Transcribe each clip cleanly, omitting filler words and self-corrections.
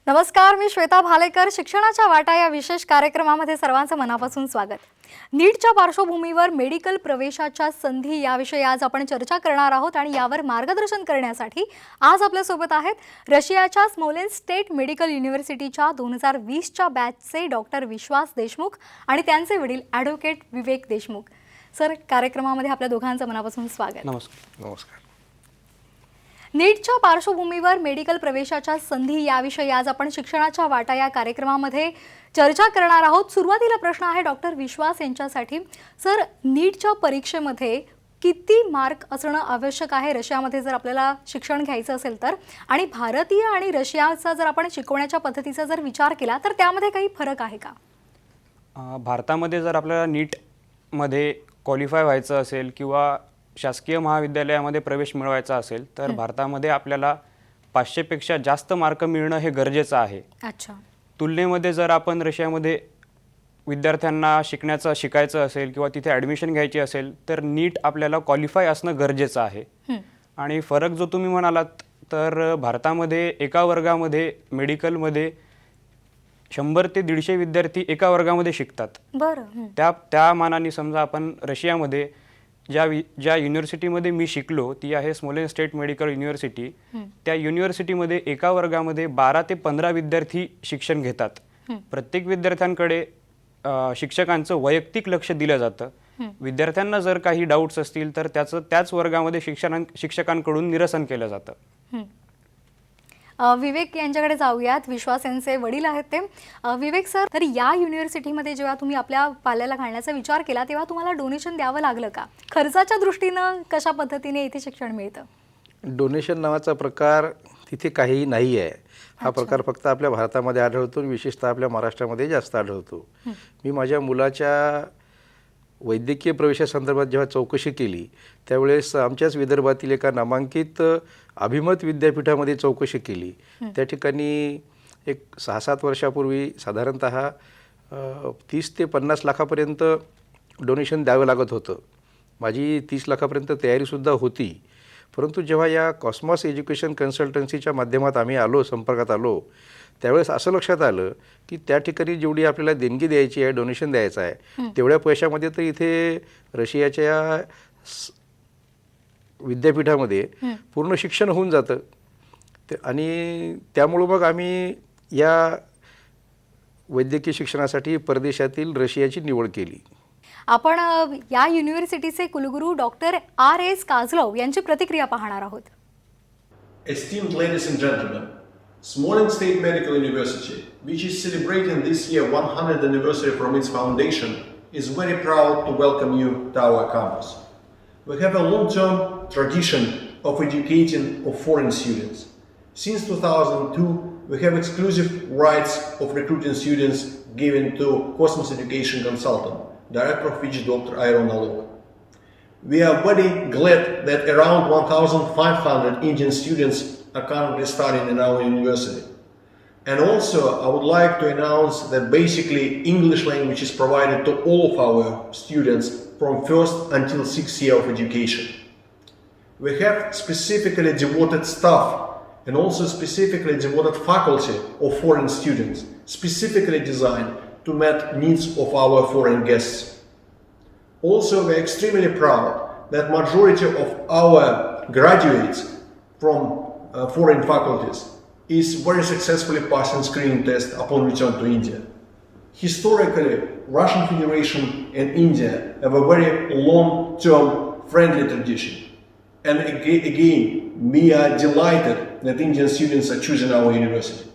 नमस्कार, मी श्वेता भालेकर. शिक्षणाच्या वाटा या विशेष कार्यक्रमामध्ये सर्वांचं मनापासून स्वागत. नीटच्या पार्श्वभूमीवर मेडिकल प्रवेशाच्या संधी याविषयी आज आपण चर्चा करणार आहोत आणि यावर मार्गदर्शन करण्यासाठी आज आपल्यासोबत आहेत रशियाच्या स्मोलेन्स्क स्टेट मेडिकल युनिव्हर्सिटीच्या 2020च्या बॅचचे डॉक्टर विश्वास देशमुख आणि त्यांचे वडील ॲडव्होकेट विवेक देशमुख. सर, कार्यक्रमामध्ये आपल्या दोघांचं मनापासून स्वागत. नमस्कार. नीटच्या पार्श्वभूमीवर मेडिकल प्रवेशाच्या संधी याविषयी आज आपण शिक्षणाच्या वाटा या कार्यक्रमामध्ये चर्चा करणार आहोत. सुरुवातीला प्रश्न आहे डॉक्टर विश्वास यांच्यासाठी. सर, नीटच्या परीक्षेमध्ये किती मार्क असणं आवश्यक आहे रशियामध्ये जर आपल्याला शिक्षण घ्यायचं असेल तर, आणि भारतीय आणि रशियाचा जर आपण शिकवण्याच्या पद्धतीचा जर विचार केला तर त्यामध्ये काही फरक आहे का? भारतामध्ये जर आपल्याला नीटमध्ये क्वालिफाय व्हायचं असेल किंवा शासकीय महाविद्यालयामध्ये प्रवेश मिळवायचा असेल तर भारतामध्ये आपल्याला 500 पेक्षा जास्त मार्क मिळणं हे गरजेचं आहे. अच्छा. तुलनेमध्ये जर आपण रशियामध्ये विद्यार्थ्यांना शिकायचं असेल किंवा तिथे ॲडमिशन घ्यायची असेल तर नीट आपल्याला क्वालिफाय असणं गरजेचं आहे. आणि फरक जो तुम्ही म्हणालात तर भारतामध्ये एका वर्गामध्ये मेडिकलमध्ये 100 ते 150 विद्यार्थी एका वर्गामध्ये शिकतात. बरं. त्या मानाने समजा आपण रशियामध्ये ज्या युनिव्हर्सिटीमध्ये मी शिकलो ती आहे स्मोलेन्स्क स्टेट मेडिकल युनिव्हर्सिटी. त्या युनिव्हर्सिटीमध्ये एका वर्गामध्ये 12 ते 15 विद्यार्थी शिक्षण घेतात. प्रत्येक विद्यार्थ्यांकडे शिक्षकांचं वैयक्तिक लक्ष दिलं जातं. विद्यार्थ्यांना जर काही डाऊट्स असतील तर त्याच वर्गामध्ये शिक्षकांकडून निरसन केलं जातं. विवेक यांच्याकडे जाऊयात. विश्वास यांचे वडील आहेत ते. विवेक सर, तर या युनिव्हर्सिटीमध्ये जेव्हा तुम्ही आपल्या पाल्याला घालण्याचा विचार केला तेव्हा तुम्हाला डोनेशन द्यावं लागलं का? खर्चाच्या दृष्टीनं कशा पद्धतीने इथे शिक्षण मिळतं? डोनेशन नावाचा प्रकार तिथे काहीही नाही आहे. हा प्रकार फक्त आपल्या भारतामध्ये आढळतो आणि विशेषतः आपल्या महाराष्ट्रामध्ये जास्त आढळतो. मी माझ्या मुलाच्या वैद्यकीय प्रवेशासंदर्भात जेव्हा चौकशी केली त्यावेळेस आमच्याच विदर्भातील एका नामांकित अभिमत विद्यापीठामध्ये चौकशी केली. त्या ठिकाणी एक 6-7 वर्षापूर्वी साधारणतः 30 ते 50 लाखापर्यंत डोनेशन द्यावं लागत होतं. माझी 30 लाखापर्यंत तयारीसुद्धा होती. परंतु जेव्हा या कॉस्मॉस एज्युकेशन कन्सल्टन्सीच्या माध्यमात आम्ही संपर्कात आलो त्यावेळेस असं लक्षात आलं की त्या ठिकाणी जेवढी आपल्याला देणगी द्यायची आहे, डोनेशन द्यायचं आहे, तेवढ्या पैशामध्ये तर इथे रशियाच्या विद्यापीठामध्ये पूर्ण शिक्षण होऊन जातं. आणि त्यामुळं मग आम्ही या वैद्यकीय शिक्षणासाठी परदेशातील रशियाची निवड केली. आपण या युनिव्हर्सिटीचे कुलगुरू डॉक्टर R.S. काझलव यांची प्रतिक्रिया पाहणार आहोत. Esteemed ladies and gentlemen, Smolensk State Medical University, which is celebrating this year 100th anniversary from its foundation, is very proud to welcome you to our campus. We have a long-term tradition of educating of foreign students. Since 2002, we have exclusive rights of recruiting students given to Cosmos Education Consultant, director of which Dr. Iron Alok. We are very glad that around 1,500 Indian students are currently studying in our university. And also, I would like to announce that basically English language is provided to all of our students from first until 6th year of education. We have specifically devoted staff and also specifically devoted faculty of foreign students, specifically designed to meet needs of our foreign guests. Also, we are extremely proud that majority of our graduates from foreign faculties is very successfully passing screening test upon return to India. Historically, Russian Federation and India have a very long-term friendly tradition. And again, we are delighted that Indian students are choosing our university.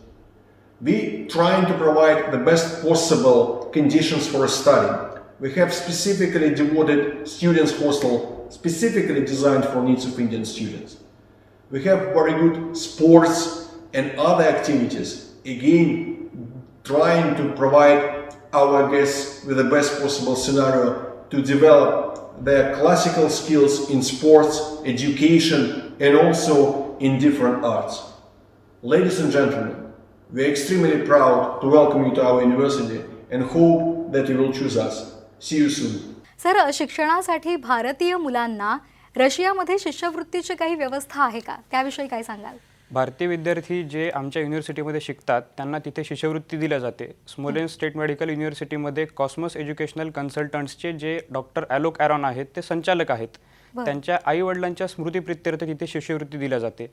We trying to provide the best possible conditions for study. We have specifically devoted students' hostel, specifically designed for needs of Indian students. We have very good sports and other activities, again trying to provide our guests with the best possible scenario to develop their classical skills in sports, education, and also in different arts. Ladies and gentlemen, we are extremely proud to welcome you to our university and hope that you will choose us. See you soon. Sir, शिक्षणासाठी भारतीय मुलांना रशियामध्ये शिष्यवृत्तीची काही व्यवस्था आहे का? त्याविषयी काय सांगाल? भारतीय विद्यार्थी जे आमच्या युनिव्हर्सिटीमध्ये शिकतात त्यांना तिथे शिष्यवृत्ती दिल्या जाते. स्मोलेन्स्क स्टेट मेडिकल युनिव्हर्सिटीमध्ये कॉस्मॉस एज्युकेशनल कन्सल्टंट्सचे जे डॉक्टर ॲलोक ॲरॉन आहेत ते संचालक आहेत. त्यांच्या आई वडिलांच्या स्मृतीप्रित्यर्थ तिथे शिष्यवृत्ती दिल्या जाते.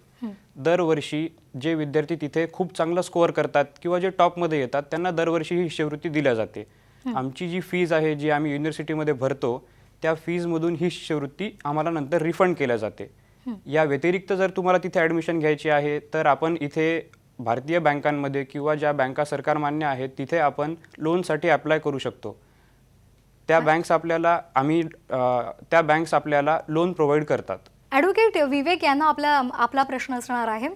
दरवर्षी जे विद्यार्थी तिथे खूप चांगला स्कोअर करतात किंवा जे टॉपमध्ये येतात त्यांना दरवर्षी ही शिष्यवृत्ती दिल्या जाते. आमची जी फीज आहे जी आम्ही युनिव्हर्सिटीमध्ये भरतो त्या फीजमधून ही शिष्यवृत्ती आम्हाला नंतर रिफंड केल्या जाते. या व्यतिरिक्त जर तुम्हाला तिथे ॲडमिशन घ्यायची आहे तर आपण इथे भारतीय बँकांमध्ये किंवा ज्या बँका सरकार मान्य आहेत तिथे आपण लोनसाठी अप्लाय करू शकतो. त्या बँक्स आपल्याला लोन प्रोव्हाइड करतात. ॲडव्होकेट विवेक यांना आपला प्रश्न असणार आहे.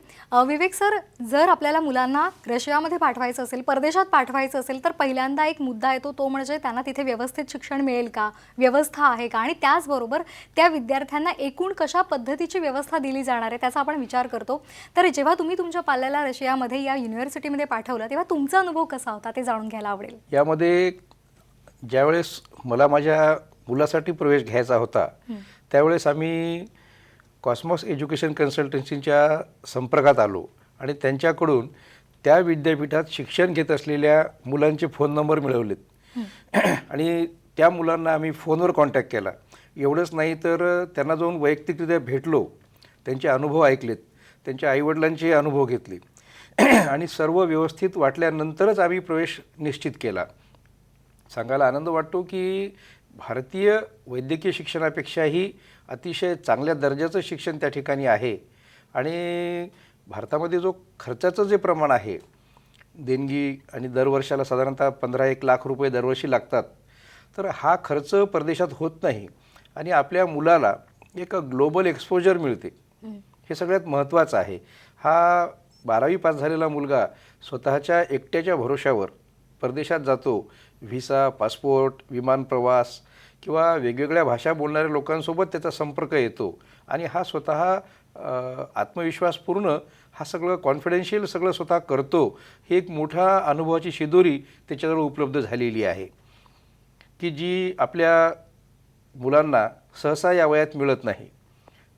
विवेक सर, जर आपल्याला मुलांना रशियामध्ये पाठवायचं असेल, परदेशात पाठवायचं असेल, तर पहिल्यांदा एक मुद्दा येतो तो म्हणजे त्यांना तिथे व्यवस्थित शिक्षण मिळेल का, व्यवस्था आहे का, आणि त्याचबरोबर त्या विद्यार्थ्यांना एकूण कशा पद्धतीची व्यवस्था दिली जाणार आहे त्याचा आपण विचार करतो. तर जेव्हा तुम्ही तुमच्या पाल्याला रशियामध्ये या युनिव्हर्सिटीमध्ये पाठवलं तेव्हा तुमचा अनुभव कसा होता ते जाणून घ्यायला आवडेल. यामध्ये ज्यावेळेस मला माझ्या मुलासाठी प्रवेश घ्यायचा होता त्यावेळेस आम्ही कॉस्मॉस एज्युकेशन कन्सल्टन्सीच्या संपर्कात आलो आणि त्यांच्याकडून त्या विद्यापीठात शिक्षण घेत असलेल्या मुलांचे फोन नंबर मिळवलेत आणि त्या मुलांना आम्ही फोनवर कॉन्टॅक्ट केला. एवढंच नाही तर त्यांना जाऊन वैयक्तिकरित्या भेटलो, त्यांचे अनुभव ऐकलेत, त्यांच्या आईवडिलांचे अनुभव घेतले आणि सर्व व्यवस्थित वाटल्यानंतरच आम्ही प्रवेश निश्चित केला. सांगायला आनंद वाटतो की भारतीय वैद्यकीय शिक्षणापेक्षाही अतिशय चांगल्या दर्जाचं शिक्षण त्या ठिकाणी आहे आणि भारतामध्ये जो खर्चाचं जे प्रमाण आहे, देणगी आणि दरवर्षाला साधारणतः 15-1 लाख रुपये दरवर्षी लागतात, तर हा खर्च परदेशात होत नाही आणि आपल्या मुलाला एक ग्लोबल एक्सपोजर मिळते. हे सगळ्यात महत्त्वाचं आहे. हा 12वी पास झालेला मुलगा स्वतःच्या एकट्याच्या भरोशावर परदेशात जातो. व्हिसा, पासपोर्ट, विमान प्रवास किंवा वेगवेगळ्या भाषा बोलणाऱ्या लोकांसोबत त्याचा संपर्क येतो आणि हा स्वतः आत्मविश्वासपूर्ण हा सगळं कॉन्फिडेन्शियल सगळं स्वतः करतो. ही एक मोठा अनुभवाची शिदोरी त्याच्याजवळ उपलब्ध झालेली आहे की जी आपल्या मुलांना सहसा या वयात मिळत नाही.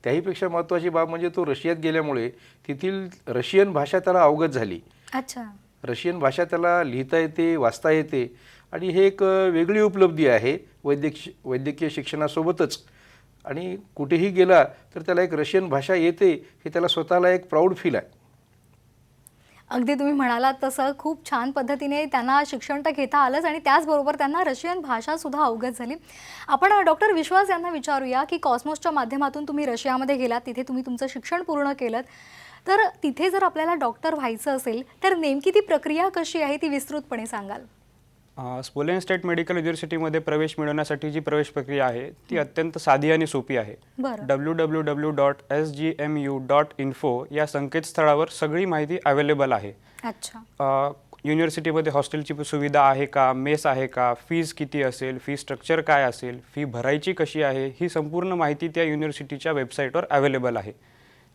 त्याहीपेक्षा महत्त्वाची बाब म्हणजे तो रशियात गेल्यामुळे तेथील रशियन भाषा त्याला अवगत झाली. अच्छा. रशियन भाषा त्याला लिहिता येते, वाचता येते आणि हे एक वेगळी उपलब्धी आहे वैद्यकीय शिक्षणासोबतच. आणि कुठेही गेला तर त्याला एक रशियन भाषा येते हे त्याला स्वतःला एक प्राऊड फील आहे. अगदी तुम्ही म्हणालात तसं खूप छान पद्धतीने त्यांना शिक्षण तर घेता आलंच आणि त्याचबरोबर त्यांना रशियन भाषासुद्धा अवगत झाली. आपण डॉक्टर विश्वास यांना विचारूया की कॉस्मॉसच्या माध्यमातून तुम्ही रशियामध्ये गेलात, तिथे तुम्ही तुमचं शिक्षण पूर्ण केलं, तर तिथे जर आपल्याला डॉक्टर व्हायचं असेल तर नेमकी ती प्रक्रिया कशी आहे ती विस्तृतपणे सांगाल. स्मोलेन्स्क स्टेट मेडिकल युनिव्हर्सिटीमध्ये प्रवेश मिळवण्यासाठी जी प्रवेश प्रक्रिया आहे ती अत्यंत साधी आणि सोपी आहे. www.sgmu.info या संकेतस्थळावर सगळी माहिती अवेलेबल आहे. अच्छा. युनिव्हर्सिटीमध्ये हॉस्टेलची सुविधा आहे का, मेस आहे का, फीज किती असेल, फी स्ट्रक्चर काय असेल, फी भरायची कशी आहे, ही संपूर्ण माहिती त्या युनिव्हर्सिटीच्या वेबसाईटवर अवेलेबल आहे.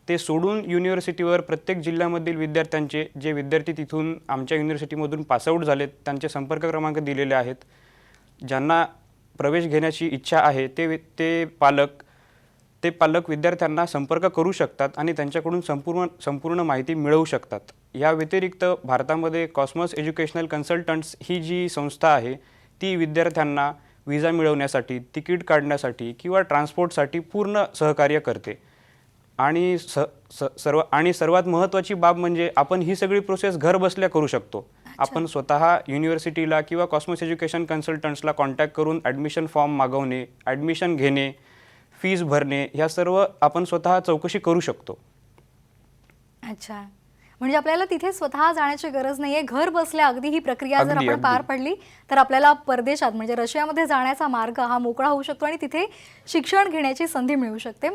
ते सोडून युनिव्हर्सिटीवर प्रत्येक जिल्ह्यामधील विद्यार्थ्यांचे जे विद्यार्थी तिथून आमच्या युनिव्हर्सिटीमधून पासआउट झालेत त्यांचे संपर्क क्रमांक दिलेले आहेत. ज्यांना प्रवेश घेण्याची इच्छा आहे ते पालक विद्यार्थ्यांना संपर्क करू शकतात आणि त्यांच्याकडून संपूर्ण माहिती मिळवू शकतात. या व्यतिरिक्त भारतामध्ये कॉस्मॉस एज्युकेशनल कन्सल्टंट्स ही जी संस्था आहे ती विद्यार्थ्यांना विजा मिळवण्यासाठी, तिकीट काढण्यासाठी किंवा ट्रान्सपोर्टसाठी पूर्ण सहकार्य करते. आणि सर्वात महत्त्वाची बाब म्हणजे आपण ही सगळी प्रोसेस घर बसल्या करू शकतो. आपण स्वतः युनिव्हर्सिटीला किंवा कॉस्मॉस एज्युकेशन कन्सल्टंट्सला कॉन्टॅक्ट करून ॲडमिशन फॉर्म मागवणे, ॲडमिशन घेणे, फीज भरणे ह्या सर्व आपण स्वतः चौकशी करू शकतो. अच्छा. म्हणजे आपल्याला तिथे स्वतः जाण्याची गरज नाहीये, घर बसल्या अगदी ही प्रक्रिया जर आपण पार पडली तर आपल्याला परदेशात म्हणजे रशियामध्ये जाण्याचा मार्ग हा मोकळा होऊ शकतो आणि तिथे शिक्षण घेण्याची संधी मिळू शकते.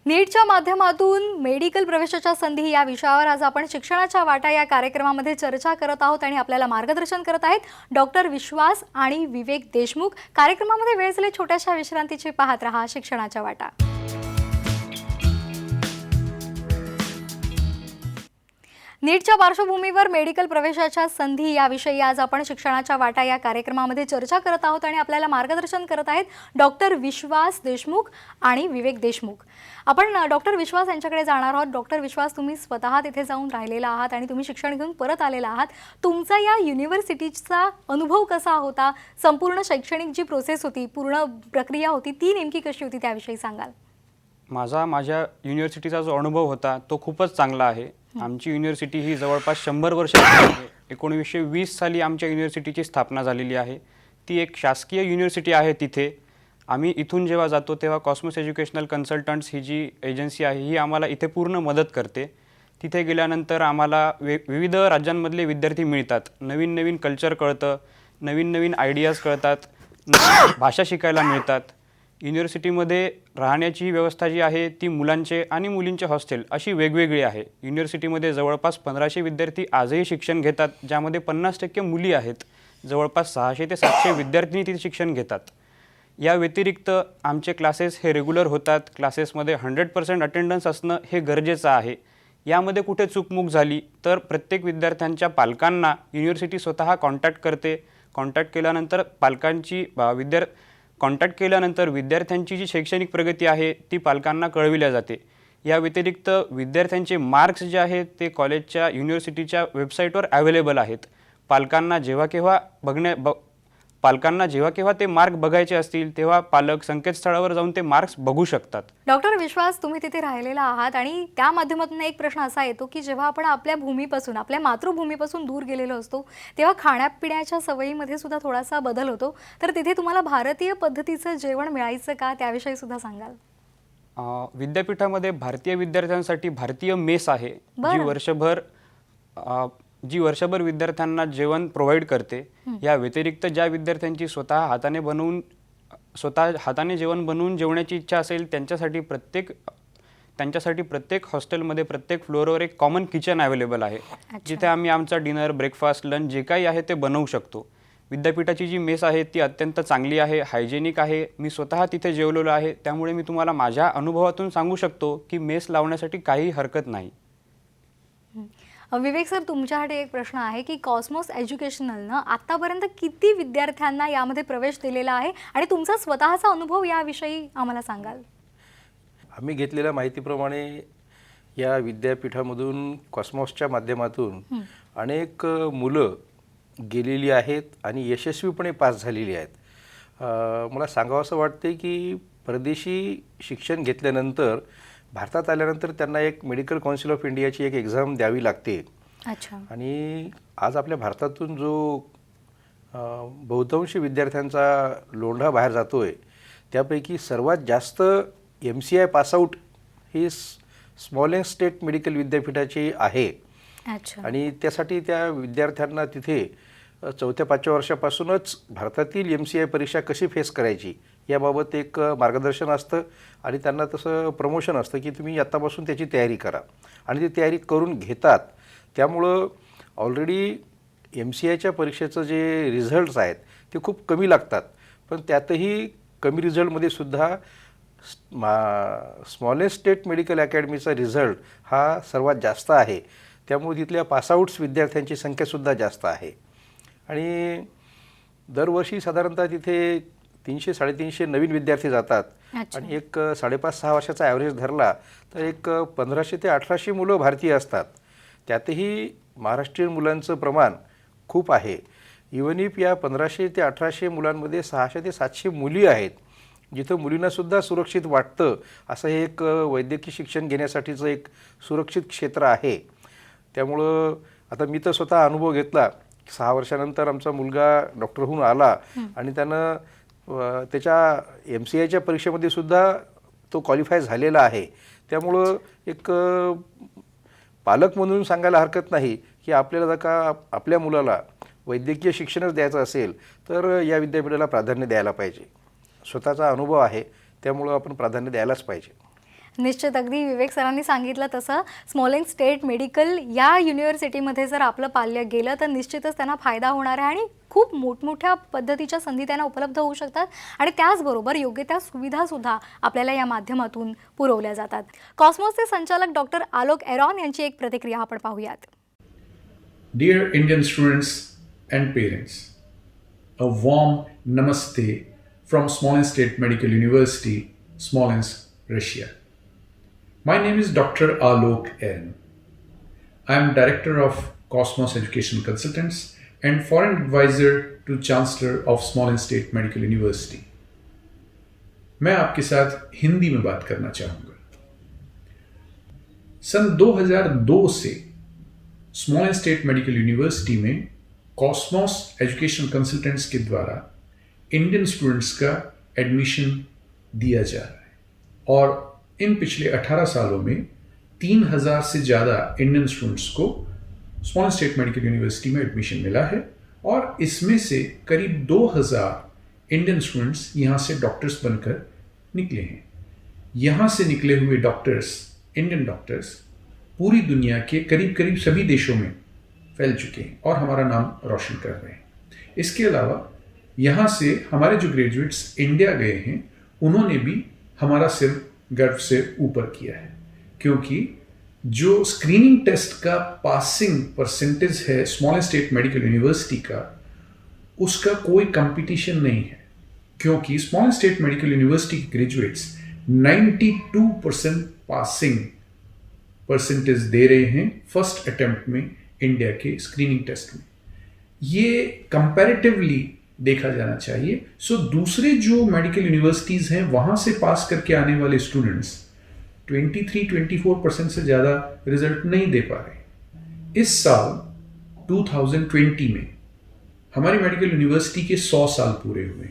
नीटच्या माध्यमातून मेडिकल प्रवेशाच्या संधी या विषयावर आज आपण शिक्षणाच्या वाटा या कार्यक्रमामध्ये चर्चा करत आहोत आणि आपल्याला मार्गदर्शन करत आहेत डॉक्टर विश्वास आणि विवेक देशमुख. कार्यक्रमामध्ये वेळ झाली छोट्याशा विश्रांतीची. पाहत रहा शिक्षणाच्या वाटा. नीटच्या पार्श्वभूमीवर मेडिकल प्रवेशाच्या संधी याविषयी आज आपण शिक्षणाच्या वाटा या कार्यक्रमामध्ये चर्चा करत आहोत आणि आपल्याला मार्गदर्शन करत आहेत डॉक्टर विश्वास देशमुख आणि विवेक देशमुख. आपण डॉक्टर विश्वास यांच्याकडे जाणार आहोत. डॉक्टर विश्वास, तुम्ही स्वतः तिथे जाऊन राहिलेला आहात आणि तुम्ही शिक्षण घेऊन परत आलेला आहात. तुमचा या युनिव्हर्सिटीचा अनुभव कसा होता? संपूर्ण शैक्षणिक जी प्रोसेस होती, पूर्ण प्रक्रिया होती, ती नेमकी कशी होती त्याविषयी सांगाल? माझ्या युनिव्हर्सिटीचा जो अनुभव होता तो खूपच चांगला आहे. आमची युनिव्हर्सिटी ही जवळपास 100 वर्ष जुनी आहे. 1920 साली आमच्या युनिव्हर्सिटीची स्थापना झालेली आहे. ती एक शासकीय युनिव्हर्सिटी आहे. तिथे आम्ही इथून जेव्हा जातो तेव्हा कॉस्मोस एज्युकेशनल कन्सल्टंट्स ही जी एजन्सी आहे ही आम्हाला इथे पूर्ण मदत करते. तिथे गेल्यानंतर आम्हाला विविध राज्यांमधले विद्यार्थी मिळतात. नवीन नवीन कल्चर कळतं, नवीन नवीन आयडियाज कळतात, भाषा शिकायला मिळतात. युनिव्हर्सिटीमध्ये राहण्याची व्यवस्था जी आहे ती मुलांचे आणि मुलींचे हॉस्टेल अशी वेगवेगळी आहे. युनिव्हर्सिटीमध्ये जवळपास 1500 विद्यार्थी आजही शिक्षण घेतात, ज्यामध्ये 50% मुली आहेत. जवळपास 600 ते 700 विद्यार्थी तिथे शिक्षण घेतात. या व्यतिरिक्त आमचे क्लासेस हे रेग्युलर होतात. क्लासेसमध्ये 100% अटेंडन्स असणं हे गरजेचं आहे. यामध्ये कुठे चूकमूक झाली तर प्रत्येक विद्यार्थ्यांच्या पालकांना युनिव्हर्सिटी स्वतः कॉन्टॅक्ट करते. कॉन्टॅक्ट केल्यानंतर विद्यार्थ्यांची जी शैक्षणिक प्रगती आहे ती पालकांना कळविल्या जाते. या व्यतिरिक्त विद्यार्थ्यांचे मार्क्स जे आहेत ते कॉलेजच्या युनिव्हर्सिटीच्या वेबसाईटवर अवेलेबल आहेत. पालकांना जेव्हा केव्हा ते मार्क बघायचे असतील तेव्हा पालक संकेतस्थळावर जाऊन ते मार्क्स बघू शकतात. डॉक्टर विश्वास, तुम्ही तिथे राहिलेला आहात आणि त्या माध्यमातून एक प्रश्न असा येतो की जेव्हा आपण आपल्या भूमीपासून, आपल्या मातृभूमीपासून दूर गेलेलो असतो तेव्हा खाण्यापिण्याच्या सवयीमध्ये सुद्धा थोडासा बदल होतो. तर तिथे तुम्हाला भारतीय पद्धतीचं जेवण मिळायचं का, त्याविषयी सुद्धा सांगाल? विद्यापीठामध्ये भारतीय विद्यार्थ्यांसाठी भारतीय मेस आहे, जी वर्षभर विद्यार्थ्यांना जेवण प्रोव्हाइड करते. या व्यतिरिक्त ज्या विद्यार्थ्यांची स्वतः हाताने जेवण बनवून जेवण्याची इच्छा असेल त्यांच्यासाठी प्रत्येक हॉस्टेलमध्ये प्रत्येक फ्लोअरवर एक कॉमन किचन अवेलेबल आहे, जिथे आम्ही आमचा डिनर, ब्रेकफास्ट, लंच जे काही आहे ते बनवू शकतो. विद्यापीठाची जी मेस आहे ती अत्यंत चांगली आहे, हायजेनिक आहे. मी स्वतः तिथे जेवलेलो आहे, त्यामुळे मी तुम्हाला माझ्या अनुभवातून सांगू शकतो की मेस लावण्यासाठी काही हरकत नाही. विवेक सर, तुमच्यासाठी एक प्रश्न आहे की कॉस्मोस एज्युकेशनलनं आतापर्यंत किती विद्यार्थ्यांना यामध्ये प्रवेश दिलेला आहे आणि तुमचा स्वतःचा अनुभव याविषयी आम्हाला सांगाल? आम्ही घेतलेल्या माहितीप्रमाणे या विद्यापीठामधून कॉस्मॉसच्या माध्यमातून अनेक मुलं गेलेली आहेत आणि यशस्वीपणे पास झालेली आहेत. मला सांगावंसं वाटते की परदेशी शिक्षण घेतल्यानंतर भारतात आल्यानंतर त्यांना एक मेडिकल काउन्सिल ऑफ इंडियाची एक एक्झाम द्यावी लागते. अच्छा. आणि आज आपल्या भारतातून जो बहुतांशी विद्यार्थ्यांचा लोंढा बाहेर जातो आहे त्यापैकी सर्वात जास्त MCI पासआउट ही स्मॉलेस्ट स्टेट मेडिकल विद्यापीठाची आहे. अच्छा. आणि त्यासाठी त्या विद्यार्थ्यांना तिथे 4-5व्या वर्षापासूनच भारतातील MCI परीक्षा कशी फेस करायची याबाबत एक मार्गदर्शन असतं आणि त्यांना तसं प्रमोशन असतं की तुम्ही आत्तापासून त्याची तयारी करा आणि ती तयारी करून घेतात. त्यामुळं ऑलरेडी MCIच्या परीक्षेचं जे रिझल्ट्स आहेत ते खूप कमी लागतात, पण त्यातही कमी रिझल्टमध्ये सुद्धा स्मॉलेस्ट स्टेट मेडिकल अकॅडमीचा रिझल्ट हा सर्वात जास्त आहे. त्यामुळे तिथल्या पासआउट्स विद्यार्थ्यांची संख्यासुद्धा जास्त आहे. आणि दरवर्षी साधारणतः तिथे 300-350 नवीन विद्यार्थी जातात. आणि एक 5.5-6 वर्षाचा ॲव्हरेज धरला तर एक 1500 ते 1800 मुलं भारतीय असतात. त्यातही महाराष्ट्रीयन मुलांचं प्रमाण खूप आहे. इवन इफ या 1500 ते 1800 मुलांमध्ये 600 ते 700 मुली आहेत, जिथं मुलींनासुद्धा सुरक्षित वाटतं असं हे एक वैद्यकीय शिक्षण घेण्यासाठीचं एक सुरक्षित क्षेत्र आहे. त्यामुळं आता मी तर स्वतः अनुभव घेतला. 6 वर्षानंतर आमचा मुलगा डॉक्टर होऊन आला आणि त्यानं त्याच्या MCIच्या परीक्षेमध्ये सुद्धा तो क्वालिफाय झालेला आहे. त्यामुळं एक पालक म्हणून सांगायला हरकत नाही की आपल्याला जर का आपल्या मुलाला वैद्यकीय शिक्षणच द्यायचं असेल तर या विद्यापीठाला प्राधान्य द्यायला पाहिजे. स्वतःचा अनुभव आहे त्यामुळं आपण प्राधान्य द्यायलाच पाहिजे. निश्चित, अगदी विवेक सरांनी सांगितलं तसं स्मॉलेस्ट स्टेट मेडिकल या युनिव्हर्सिटीमध्ये जर आपलं पाल्य गेलं तर निश्चितच त्यांना फायदा होणार आहे आणि खूप मोठमोठ्या पद्धतीच्या संधी त्यांना उपलब्ध होऊ शकतात आणि त्याचबरोबर योग्य त्या सुविधासुद्धा आपल्याला या माध्यमातून पुरवल्या जातात. कॉस्मोसचे संचालक डॉक्टर आलोक एरॉन यांची एक प्रतिक्रिया आपण पाहूयात. Dear Indian students and parents, a warm namaste from Smolensk State Medical University, Smolensk, Russia. My name is Dr. Alok N. I am Director of Cosmos Educational Consultants and Foreign Advisor to Chancellor of Smolensk State Medical University. मैं आपके साथ हिंदी में बात करना चाहूँगा। सन 2002 से स्मॉलेंस्क state medical university में Cosmos educational consultants के द्वारा Indian students का एडमिशन दिया जा रहा है और इन पिछले 18 सालों में 3000 से ज़्यादा इंडियन स्टूडेंट्स को स्मॉलेंस्क स्टेट मेडिकल यूनिवर्सिटी में एडमिशन मिला है और इसमें से करीब 2000 इंडियन स्टूडेंट्स यहाँ से डॉक्टर्स बनकर निकले हैं। यहाँ से निकले हुए डॉक्टर्स, इंडियन डॉक्टर्स, पूरी दुनिया के करीब करीब सभी देशों में फैल चुके हैं और हमारा नाम रोशन कर रहे हैं। इसके अलावा यहाँ से हमारे जो ग्रेजुएट्स इंडिया गए हैं उन्होंने भी हमारा सिर गर्व से ऊपर किया है, क्योंकि जो स्क्रीनिंग टेस्ट का पासिंग परसेंटेज है स्मॉलेंस्क स्टेट मेडिकल यूनिवर्सिटी का, उसका कोई कंपटीशन नहीं है, क्योंकि स्मॉलेंस्क स्टेट मेडिकल यूनिवर्सिटी के ग्रेजुएट्स 92% पासिंग परसेंटेज दे रहे हैं फर्स्ट अटेम्प्ट में इंडिया के स्क्रीनिंग टेस्ट में। ये कंपैरेटिवली देखा जाना चाहिए। सो दूसरे जो मेडिकल यूनिवर्सिटीज़ हैं वहाँ से पास करके आने वाले स्टूडेंट्स 23-24% से ज़्यादा रिजल्ट नहीं दे पा रहे। इस साल 2020 में हमारी मेडिकल यूनिवर्सिटी के 100 साल पूरे हुए।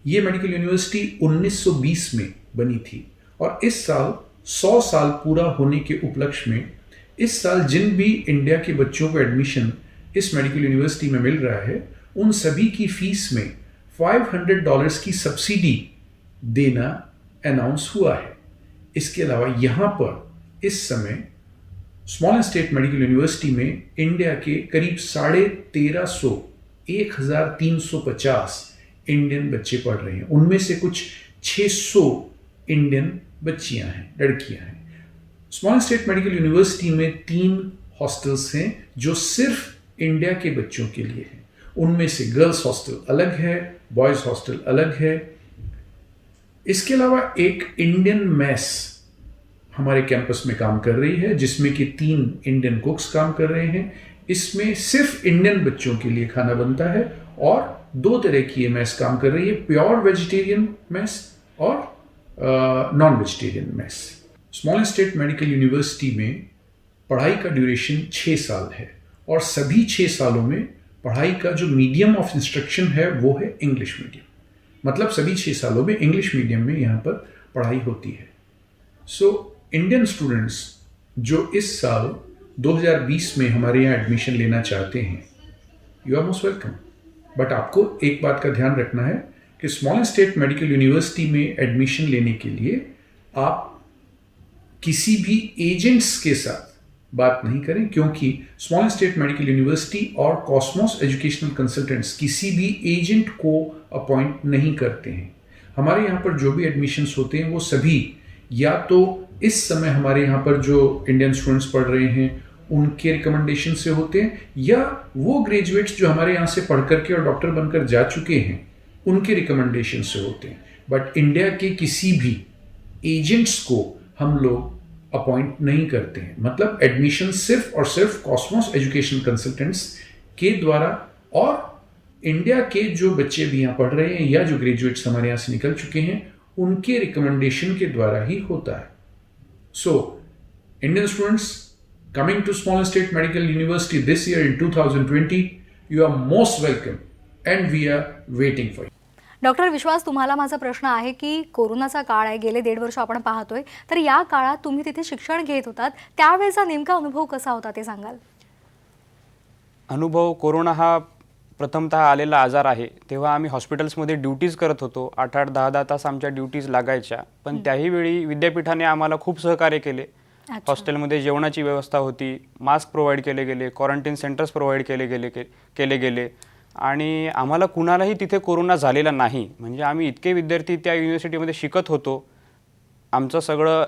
ये मेडिकल यूनिवर्सिटी 1920 में बनी थी और इस साल 100 साल पूरा होने के उपलक्ष्य में इस साल जिन भी इंडिया के बच्चों को एडमिशन इस मेडिकल यूनिवर्सिटी में मिल रहा है उन सभी की फीस में $500 की सब्सिडी देना अनाउंस हुआ है। इसके अलावा यहाँ पर इस समय स्मॉलेंस्क स्टेट मेडिकल यूनिवर्सिटी में इंडिया के करीब 1350 इंडियन बच्चे पढ़ रहे हैं। उनमें से कुछ 600 इंडियन बच्चियां हैं, लड़कियां हैं। स्मॉलेंस्क स्टेट मेडिकल यूनिवर्सिटी में 3 हॉस्टल्स हैं जो सिर्फ इंडिया के बच्चों के लिए हैं। उनमें से गर्ल्स हॉस्टल अलग है, बॉयज हॉस्टल अलग है। इसके अलावा एक इंडियन मेस हमारे कैंपस में काम कर रही है जिसमें कि 3 इंडियन कुक्स काम कर रहे हैं। इसमें सिर्फ इंडियन बच्चों के लिए खाना बनता है और 2 तरह की ये मेस काम कर रही है, प्योर वेजिटेरियन मेस और non vegetarian mess. Smolensk state medical university में पढ़ाई का ड्यूरेशन 6 साल है और सभी 6 सालों में पढ़ाई का जो मीडियम ऑफ इंस्ट्रक्शन है वो है इंग्लिश मीडियम। मतलब सभी 6 सालों में इंग्लिश मीडियम में यहाँ पर पढ़ाई होती है। सो इंडियन स्टूडेंट्स जो इस साल 2020 में हमारे यहाँ एडमिशन लेना चाहते हैं, you are most welcome. But आपको एक बात का ध्यान रखना है कि स्मॉलेंस्क स्टेट मेडिकल यूनिवर्सिटी में एडमिशन लेने के लिए आप किसी भी एजेंट्स के साथ बात नहीं करें, क्योंकि स्मॉलेंस्क स्टेट मेडिकल यूनिवर्सिटी और कॉस्मोस एजुकेशनल कंसल्टेंट्स किसी भी एजेंट को अपॉइंट नहीं करते हैं। हमारे यहाँ पर जो भी एडमिशन्स होते हैं वो सभी या तो इस समय हमारे यहाँ पर जो इंडियन स्टूडेंट्स पढ़ रहे हैं उनके रिकमेंडेशन से होते हैं, या वो ग्रेजुएट्स जो हमारे यहाँ से पढ़ करके और डॉक्टर बनकर जा चुके हैं उनके रिकमेंडेशन से होते हैं। बट इंडिया के किसी भी एजेंट्स को हम लोग अपॉइंट नहीं करते हैं। मतलब एडमिशन सिर्फ और सिर्फ कॉस्मोस एजुकेशनल कंसल्टेंट्स के द्वारा और इंडिया के जो बच्चे भी यहाँ पढ़ रहे हैं या जो ग्रेजुएट्स हमारे यहाँ से निकल चुके हैं उनके रिकमेंडेशन के द्वारा ही होता है। So Indian students coming to Smolensk State Medical University this year in 2020, you are most welcome and we are waiting for you. Doctor Vishwas, तुम्हाला माझा प्रश्न आहे की कोरोनाचा काळ आहे, गेले 1.5 वर्ष आपण पाहतोय, तर या काळात तुम्ही तिथे शिक्षण घेत होतात, त्यावेळेचा नेमका अनुभव कसा होता ते सांगाल? अनुभव, कोरोना हा प्रथमतः आलेला आजार आहे तेव्हा आम्ही हॉस्पिटल्समध्ये ड्युटीज करत होतो। 8-8, 10-10 तास आमच्या ड्युटीज लागायच्या, पण त्याही वेळी विद्यापीठाने आम्हाला खूप सहकार्य केले। हॉस्टेलमध्ये जेवणाची व्यवस्था होती, मास्क प्रोव्हाइड केले गेले, क्वारंटाईन सेंटर्स प्रोव्हाइड केले गेले आणि आम्हाला कुणालाही तिथे कोरोना झालेला नाही। म्हणजे आम्ही इतके विद्यार्थी त्या युनिव्हर्सिटीमध्ये शिकत होतो, आमचं सगळं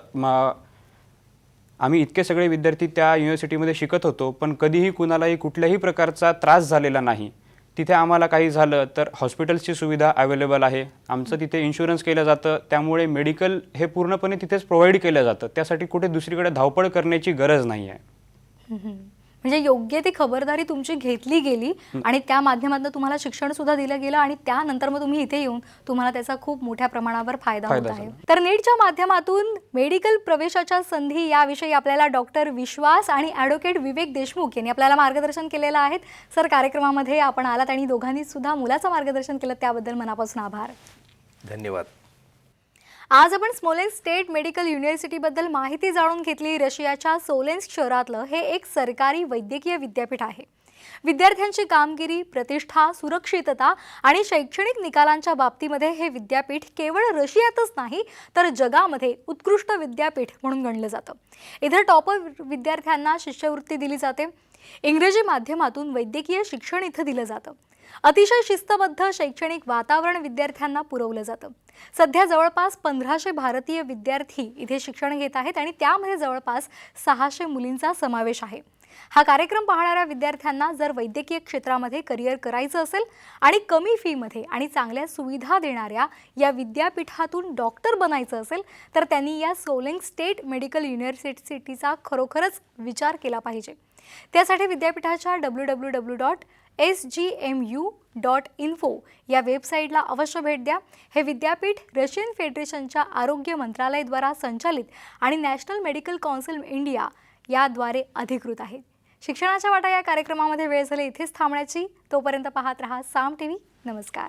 आम्ही इतके सगळे विद्यार्थी त्या युनिव्हर्सिटीमध्ये शिकत होतो, पण कधीही कुणालाही कुठल्याही प्रकारचा त्रास झालेला नाही. तिथे आम्हाला काही झालं तर हॉस्पिटल्सची सुविधा अवेलेबल आहे. आमचं तिथे इन्शुरन्स केलं जातं, त्यामुळे मेडिकल हे पूर्णपणे तिथेच प्रोव्हाइड केलं जातं. त्यासाठी कुठे दुसरीकडे धावपळ करण्याची गरज नाही आहे. म्हणजे योग्य ती खबरदारी तुमची घेतली गेली आणि त्या माध्यमातून तुम्हाला शिक्षण सुद्धा दिलं गेलं आणि त्यानंतर मग तुम्ही इथे येऊन तुम्हाला त्याचा खूप मोठ्या प्रमाणावर फायदा होत आहे. तर नीटच्या माध्यमातून मेडिकल प्रवेशाच्या संधी याविषयी आपल्याला डॉक्टर विश्वास आणि ॲडव्होकेट विवेक देशमुख यांनी आपल्याला मार्गदर्शन केलेलं आहे. सर, कार्यक्रमामध्ये आपण आलात आणि दोघांनी सुद्धा मुलाचं मार्गदर्शन केलं, त्याबद्दल मनापासून आभार. धन्यवाद. आज आपण स्मोलेन्स्क स्टेट मेडिकल युनिव्हर्सिटीबद्दल माहिती जाणून घेतली. रशियाच्या सोलेन्स्क शहरातलं हे एक सरकारी वैद्यकीय विद्यापीठ आहे. विद्यार्थ्यांची कामगिरी, प्रतिष्ठा, सुरक्षितता आणि शैक्षणिक निकालांच्या बाबतीमध्ये हे विद्यापीठ केवळ रशियातच नाही तर जगामध्ये उत्कृष्ट विद्यापीठ म्हणून गणलं जातं. इथे टॉपर विद्यार्थ्यांना शिष्यवृत्ती दिली जाते. इंग्रजी माध्यमातून वैद्यकीय शिक्षण इथं दिलं जातं. अतिशय शिस्तबद्ध शैक्षणिक वातावरण विद्यार्थ्यांना पुरवलं जातं. सध्या जवळपास 1500 भारतीय विद्यार्थी इथे शिक्षण घेत आहेत आणि त्यामध्ये जवळपास 600 मुलींचा समावेश आहे. हा कार्यक्रम पाहणाऱ्या विद्यार्थ्यांना जर वैद्यकीय क्षेत्रामध्ये करिअर करायचं असेल आणि कमी फीमध्ये आणि चांगल्या सुविधा देणाऱ्या या विद्यापीठातून डॉक्टर बनायचं असेल तर त्यांनी या सोलेन्स्क स्टेट मेडिकल युनिव्हर्सिटीचा खरोखरच विचार केला पाहिजे. त्यासाठी विद्यापीठाच्या www.sgmu.info या वेबसाईटला अवश्य भेट द्या. हे विद्यापीठ रशियन फेडरेशनच्या आरोग्य मंत्रालयाद्वारा संचालित आणि नॅशनल मेडिकल काउन्सिल इंडिया याद्वारे अधिकृत आहे. शिक्षणाच्या वाटा या कार्यक्रमामध्ये वेळ झाली इथेच थांबण्याची. तोपर्यंत पाहत रहा साम टीव्ही. नमस्कार.